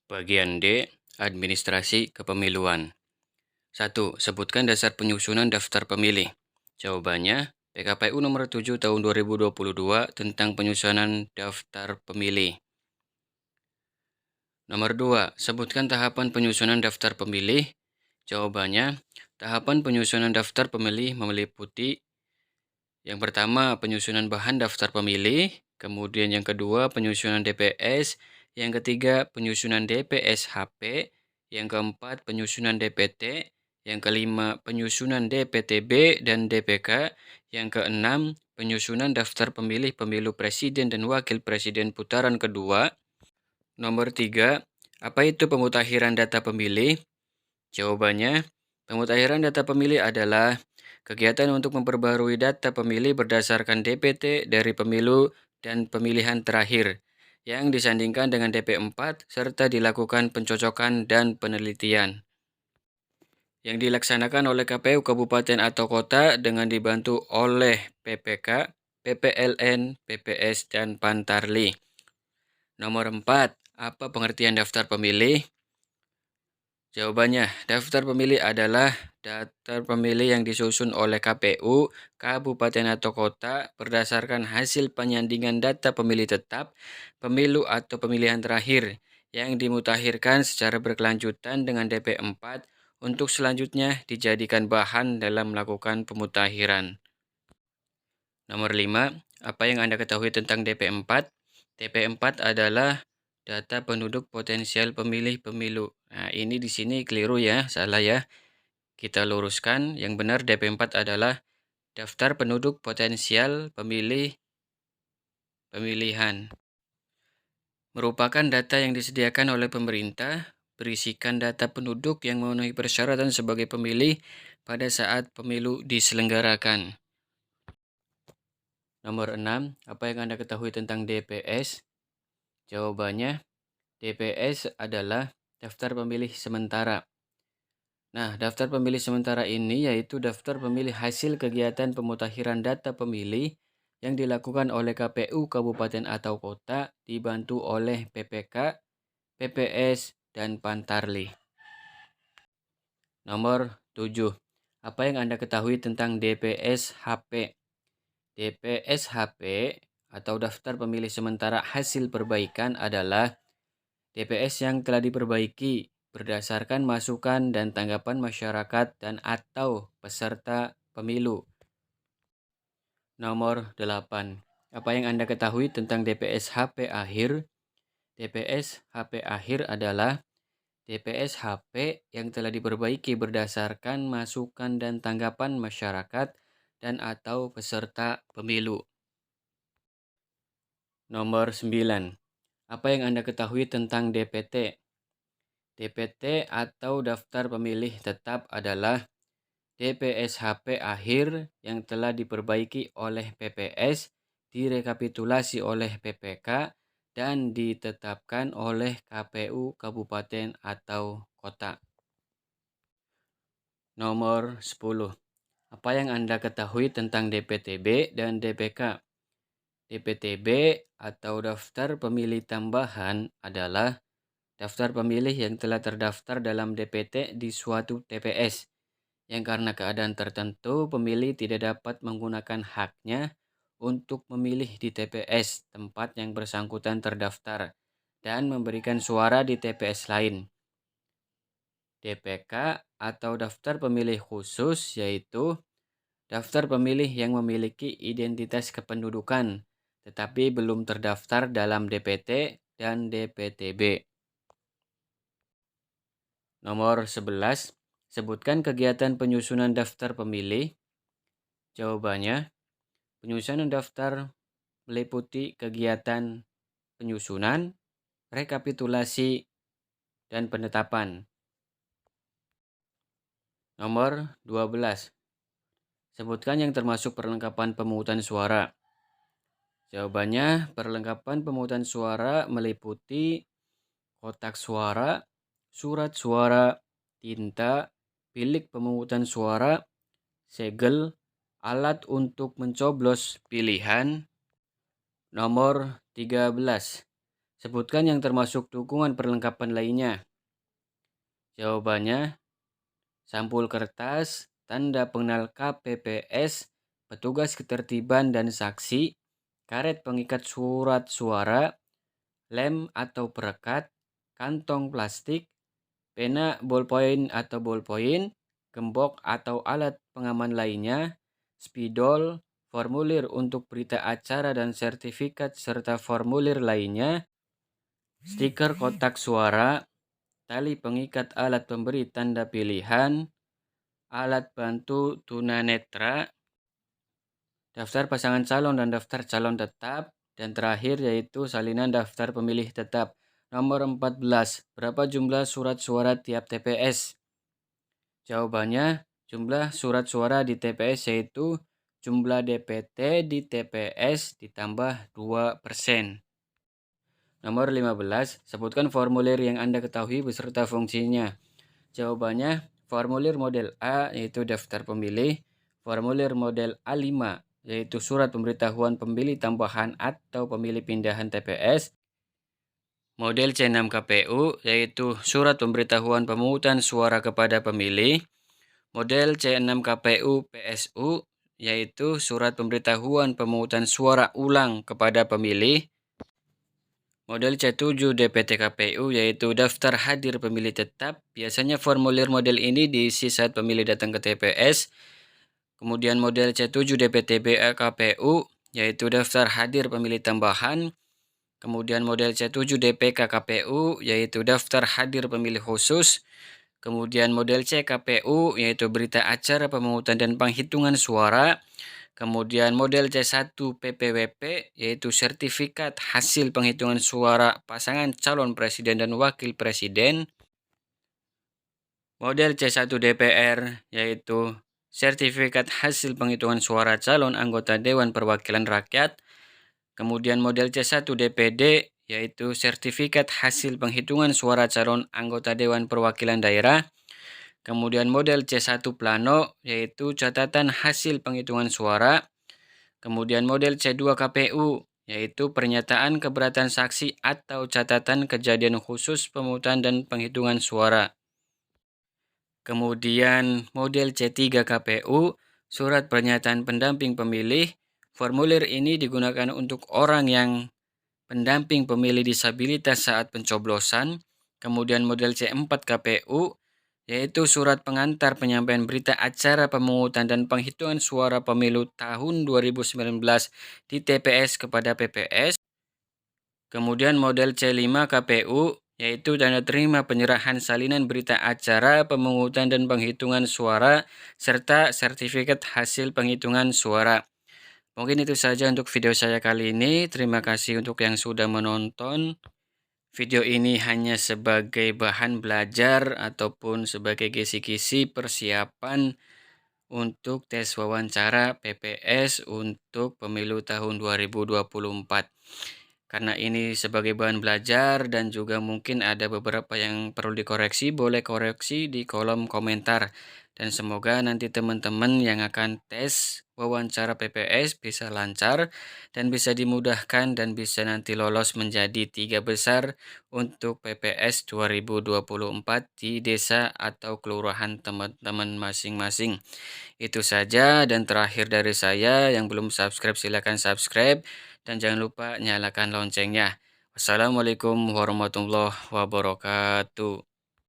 Bagian D. Administrasi Kepemiluan. 1. Sebutkan dasar penyusunan daftar pemilih. Jawabannya, PKPU nomor 7 tahun 2022 tentang penyusunan daftar pemilih. Nomor 2. Sebutkan tahapan penyusunan daftar pemilih. Jawabannya, tahapan penyusunan daftar pemilih meliputi yang pertama, penyusunan bahan daftar pemilih, kemudian yang kedua, penyusunan DPS, yang ketiga, penyusunan DPS HP, yang keempat, penyusunan DPT, yang kelima, penyusunan DPTB dan DPK, yang keenam, penyusunan daftar pemilih pemilu presiden dan wakil presiden putaran kedua. Nomor 3, apa itu pemutakhiran data pemilih? Jawabannya, pemutakhiran data pemilih adalah kegiatan untuk memperbarui data pemilih berdasarkan DPT dari pemilu dan pemilihan terakhir yang disandingkan dengan DP4 serta dilakukan pencocokan dan penelitian yang dilaksanakan oleh KPU kabupaten atau kota dengan dibantu oleh PPK, PPLN, PPS, dan Pantarli. Nomor 4, apa pengertian daftar pemilih? Jawabannya, daftar pemilih adalah daftar pemilih yang disusun oleh KPU, kabupaten atau kota berdasarkan hasil penyandingan data pemilih tetap, pemilu atau pemilihan terakhir yang dimutakhirkan secara berkelanjutan dengan DP4 untuk selanjutnya dijadikan bahan dalam melakukan pemutakhiran. Nomor 5, apa yang Anda ketahui tentang DP4? DP4 adalah data penduduk potensial pemilih pemilu. Nah, ini di sini keliru ya, salah ya. Kita luruskan, yang benar DP4 adalah daftar penduduk potensial pemilih pemilihan. Merupakan data yang disediakan oleh pemerintah, berisikan data penduduk yang memenuhi persyaratan sebagai pemilih pada saat pemilu diselenggarakan. Nomor 6, apa yang Anda ketahui tentang DPS? Jawabannya, DPS adalah daftar pemilih sementara. Nah, daftar pemilih sementara ini yaitu daftar pemilih hasil kegiatan pemutakhiran data pemilih yang dilakukan oleh KPU kabupaten atau kota dibantu oleh PPK, PPS, dan Pantarli. Nomor 7. Apa yang Anda ketahui tentang DPS HP? DPS HP atau daftar pemilih sementara hasil perbaikan adalah DPS yang telah diperbaiki berdasarkan masukan dan tanggapan masyarakat dan atau peserta pemilu. Nomor 8. Apa yang Anda ketahui tentang DPS HP akhir? DPS HP akhir adalah DPS HP yang telah diperbaiki berdasarkan masukan dan tanggapan masyarakat dan atau peserta pemilu. Nomor 9. Apa yang Anda ketahui tentang DPT? DPT atau daftar pemilih tetap adalah DPS HP akhir yang telah diperbaiki oleh PPS, direkapitulasi oleh PPK, dan ditetapkan oleh KPU kabupaten atau kota. Nomor 10. Apa yang Anda ketahui tentang DPTB dan DPK? DPTB atau daftar pemilih tambahan adalah daftar pemilih yang telah terdaftar dalam DPT di suatu TPS, yang karena keadaan tertentu pemilih tidak dapat menggunakan haknya untuk memilih di TPS tempat yang bersangkutan terdaftar dan memberikan suara di TPS lain. DPK atau daftar pemilih khusus yaitu daftar pemilih yang memiliki identitas kependudukan tetapi belum terdaftar dalam DPT dan DPTB. Nomor 11, sebutkan kegiatan penyusunan daftar pemilih. Jawabannya, penyusunan daftar meliputi kegiatan penyusunan, rekapitulasi, dan penetapan. Nomor 12, sebutkan yang termasuk perlengkapan pemungutan suara. Jawabannya, perlengkapan pemungutan suara meliputi kotak suara, surat suara, tinta, bilik pemungutan suara, segel, alat untuk mencoblos pilihan. Nomor 13. Sebutkan yang termasuk dukungan perlengkapan lainnya. Jawabannya, sampul kertas, tanda pengenal KPPS, petugas ketertiban dan saksi, karet pengikat surat suara, lem atau perekat, kantong plastik, pena ballpoint atau ballpoint, gembok atau alat pengaman lainnya, spidol, formulir untuk berita acara dan sertifikat serta formulir lainnya, stiker kotak suara, tali pengikat alat pemberi tanda pilihan, alat bantu tunanetra, daftar pasangan calon dan daftar calon tetap, dan terakhir yaitu salinan daftar pemilih tetap. Nomor 14. Berapa jumlah surat suara tiap TPS? Jawabannya, jumlah surat suara di TPS yaitu jumlah DPT di TPS ditambah 2%. Nomor 15. Sebutkan formulir yang Anda ketahui beserta fungsinya. Jawabannya, formulir model A yaitu daftar pemilih, formulir model A5 yaitu surat pemberitahuan pemilih tambahan atau pemilih pindahan TPS, model C6 KPU yaitu surat pemberitahuan pemungutan suara kepada pemilih, model C6 KPU PSU yaitu surat pemberitahuan pemungutan suara ulang kepada pemilih, model C7 DPT KPU yaitu daftar hadir pemilih tetap. Biasanya formulir model ini diisi saat pemilih datang ke TPS. Kemudian model C7 DPT BA KPU yaitu daftar hadir pemilih tambahan. Kemudian model C7 DPK KPU yaitu daftar hadir pemilih khusus. Kemudian model C KPU yaitu berita acara pemungutan dan penghitungan suara. Kemudian model C1 PPWP yaitu sertifikat hasil penghitungan suara pasangan calon presiden dan wakil presiden. Model C1 DPR yaitu sertifikat hasil penghitungan suara calon anggota Dewan Perwakilan Rakyat. Kemudian model C1 DPD yaitu sertifikat hasil penghitungan suara calon anggota Dewan Perwakilan Daerah. Kemudian model C1 Plano yaitu catatan hasil penghitungan suara. Kemudian model C2 KPU yaitu pernyataan keberatan saksi atau catatan kejadian khusus pemungutan dan penghitungan suara. Kemudian model C3 KPU surat pernyataan pendamping pemilih. Formulir ini digunakan untuk orang yang pendamping pemilih disabilitas saat pencoblosan. Kemudian model C4 KPU yaitu surat pengantar penyampaian berita acara pemungutan dan penghitungan suara pemilu tahun 2019 di TPS kepada PPS. Kemudian model C5 KPU yaitu tanda terima penyerahan salinan berita acara pemungutan dan penghitungan suara serta sertifikat hasil penghitungan suara. Mungkin itu saja untuk video saya kali ini. Terima kasih untuk yang sudah menonton. Video ini hanya sebagai bahan belajar ataupun sebagai kisi-kisi persiapan untuk tes wawancara PPS untuk pemilu tahun 2024. Karena ini sebagai bahan belajar dan juga mungkin ada beberapa yang perlu dikoreksi, boleh koreksi di kolom komentar. Dan semoga nanti teman-teman yang akan tes wawancara PPS bisa lancar dan bisa dimudahkan dan bisa nanti lolos menjadi 3 besar untuk PPS 2024 di desa atau kelurahan teman-teman masing-masing. Itu saja dan terakhir dari saya, yang belum subscribe silakan subscribe dan jangan lupa nyalakan loncengnya. Wassalamualaikum warahmatullahi wabarakatuh.